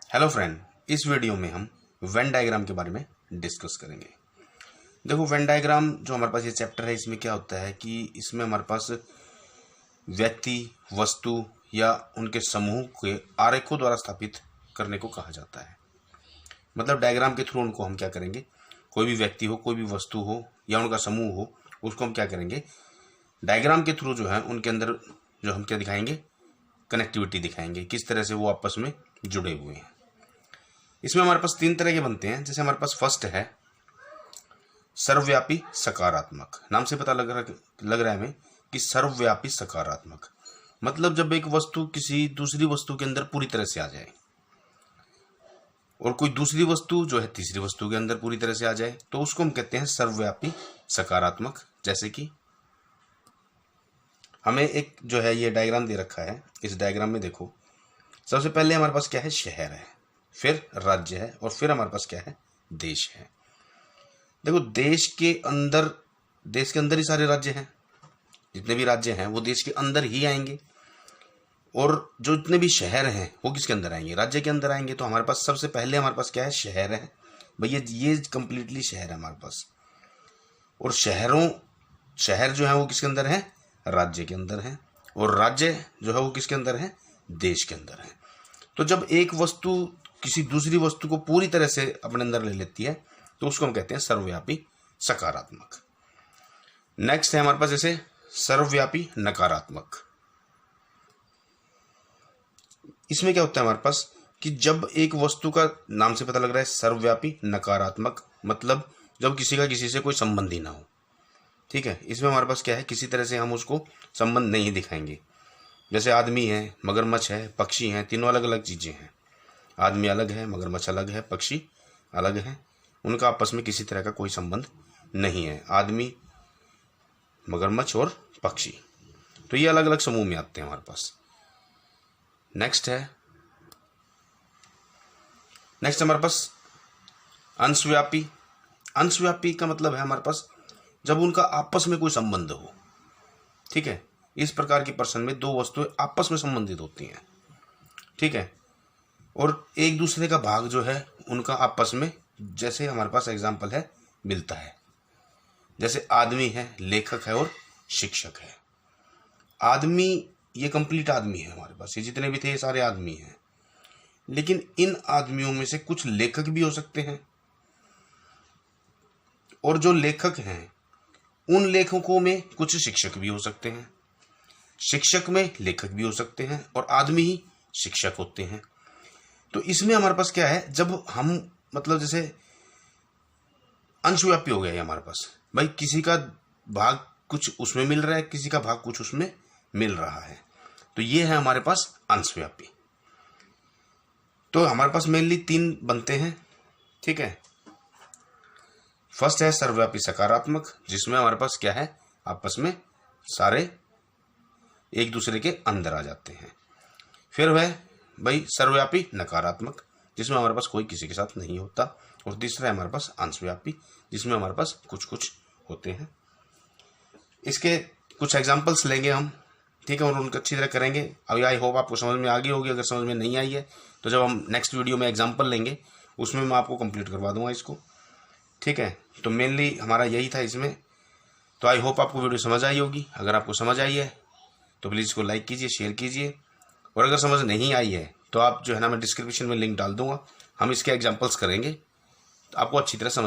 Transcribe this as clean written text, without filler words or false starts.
Hello friend, इस video में हम वेन डायग्राम के बारे में डिस्कस करेंगे। देखो, वेन डायग्राम जो हमारे पास ये चैप्टर है, इसमें क्या होता है कि इसमें हमारे पास व्यक्ति, वस्तु या उनके समूह के आरेखों द्वारा स्थापित करने को कहा जाता है। मतलब डायग्राम के थ्रू उनको हम क्या करेंगे, कोई भी व्यक्ति हो, कोई भी वस्तु हो या उनका समूह हो, उसको हम क्या करेंगे, डायग्राम के थ्रू जो है उनके अंदर जो हम क्या दिखाएंगे, कनेक्टिविटी दिखाएंगे, किस तरह से वो आपस में जुड़े हुए हैं। इसमें हमारे पास तीन तरह के बनते हैं। जैसे हमारे पास फर्स्ट है सर्वव्यापी सकारात्मक। नाम से पता लग रहा है हमें कि सर्वव्यापी सकारात्मक मतलब जब एक वस्तु किसी दूसरी वस्तु के अंदर पूरी तरह से आ जाए और कोई दूसरी वस्तु जो है तीसरी वस्तु के अंदर पूरी तरह से आ जाए, तो उसको हम कहते हैं सर्वव्यापी सकारात्मक। जैसे कि हमें एक जो है ये डायग्राम दे रखा है। इस डायग्राम में देखो, सबसे पहले हमारे पास क्या है, शहर है, फिर राज्य है और फिर हमारे पास क्या है, देश है। देखो, देश के अंदर ही सारे राज्य हैं। जितने भी राज्य हैं वो देश के अंदर ही आएंगे, और जो जितने भी शहर हैं वो किसके अंदर आएंगे, राज्य के अंदर आएंगे। तो हमारे पास सबसे पहले हमारे पास क्या है, शहर है। भैया ये कंप्लीटली शहर है हमारे पास, और शहर जो है वो किसके अंदर है, राज्य के अंदर है, और राज्य जो है वो किसके अंदर है, देश के अंदर है। तो जब एक वस्तु किसी दूसरी वस्तु को पूरी तरह से अपने अंदर ले लेती है तो उसको हम कहते हैं सर्वव्यापी सकारात्मक। नेक्स्ट है हमारे पास जैसे सर्वव्यापी नकारात्मक। इसमें क्या होता है हमारे पास कि जब एक वस्तु का, नाम से पता लग रहा है सर्वव्यापी नकारात्मक, मतलब जब किसी का किसी से कोई संबंध ही ना हो। ठीक है, इसमें हमारे पास क्या है, किसी तरह से हम उसको संबंध नहीं दिखाएंगे। जैसे आदमी है, मगरमच्छ है, पक्षी हैं, तीनों अलग अलग चीजें हैं। आदमी अलग है, मगरमच्छ अलग है, पक्षी अलग है, उनका आपस में किसी तरह का कोई संबंध नहीं है। आदमी, मगरमच्छ और पक्षी, तो ये अलग अलग समूह में आते हैं हमारे पास। नेक्स्ट हमारे पास अंशव्यापी। अंशव्यापी का मतलब है हमारे पास जब उनका आपस में कोई संबंध हो। ठीक है, इस प्रकार के प्रश्न में दो वस्तुएं आपस में संबंधित होती हैं। ठीक है, और एक दूसरे का भाग जो है उनका आपस में, जैसे हमारे पास एग्जाम्पल है, मिलता है। जैसे आदमी है, लेखक है और शिक्षक है। आदमी, ये कंप्लीट आदमी है हमारे पास, ये जितने भी थे ये सारे आदमी हैं। लेकिन इन आदमियों में से कुछ लेखक भी हो सकते हैं, और जो लेखक हैं उन लेखकों में कुछ शिक्षक भी हो सकते हैं। शिक्षक में लेखक भी हो सकते हैं, और आदमी ही शिक्षक होते हैं। तो इसमें हमारे पास क्या है, जब हम मतलब जैसे अंशव्यापी हो गया है हमारे पास, भाई किसी का भाग कुछ उसमें मिल रहा है, किसी का भाग कुछ उसमें मिल रहा है, तो ये है हमारे पास अंशव्यापी। तो हमारे पास मेनली तीन बनते हैं। ठीक है, फर्स्ट है सर्वव्यापी सकारात्मक, जिसमें हमारे पास क्या है, आपस में सारे एक दूसरे के अंदर आ जाते हैं। फिर वह भाई सर्वव्यापी नकारात्मक, जिसमें हमारे पास कोई किसी के साथ नहीं होता। और तीसरा है हमारे पास अंशव्यापी, जिसमें हमारे पास कुछ कुछ होते हैं। इसके कुछ एग्जाम्पल्स लेंगे हम, ठीक है, और उनको अच्छी तरह करेंगे। अभी आई होप आपको समझ में आ गई होगी। अगर समझ में नहीं आई है तो जब हम नेक्स्ट वीडियो में एग्जाम्पल लेंगे उसमें मैं आपको कंप्लीट करवा दूंगा इसको। ठीक है, तो मेनली हमारा यही था इसमें। तो आई होप आपको वीडियो समझ आई होगी। अगर आपको समझ आई है तो प्लीज़ इसको लाइक कीजिए, शेयर कीजिए, और अगर समझ नहीं आई है तो आप जो है ना, मैं डिस्क्रिप्शन में लिंक डाल दूंगा, हम इसके एग्जाम्पल्स करेंगे, तो आपको अच्छी तरह समझ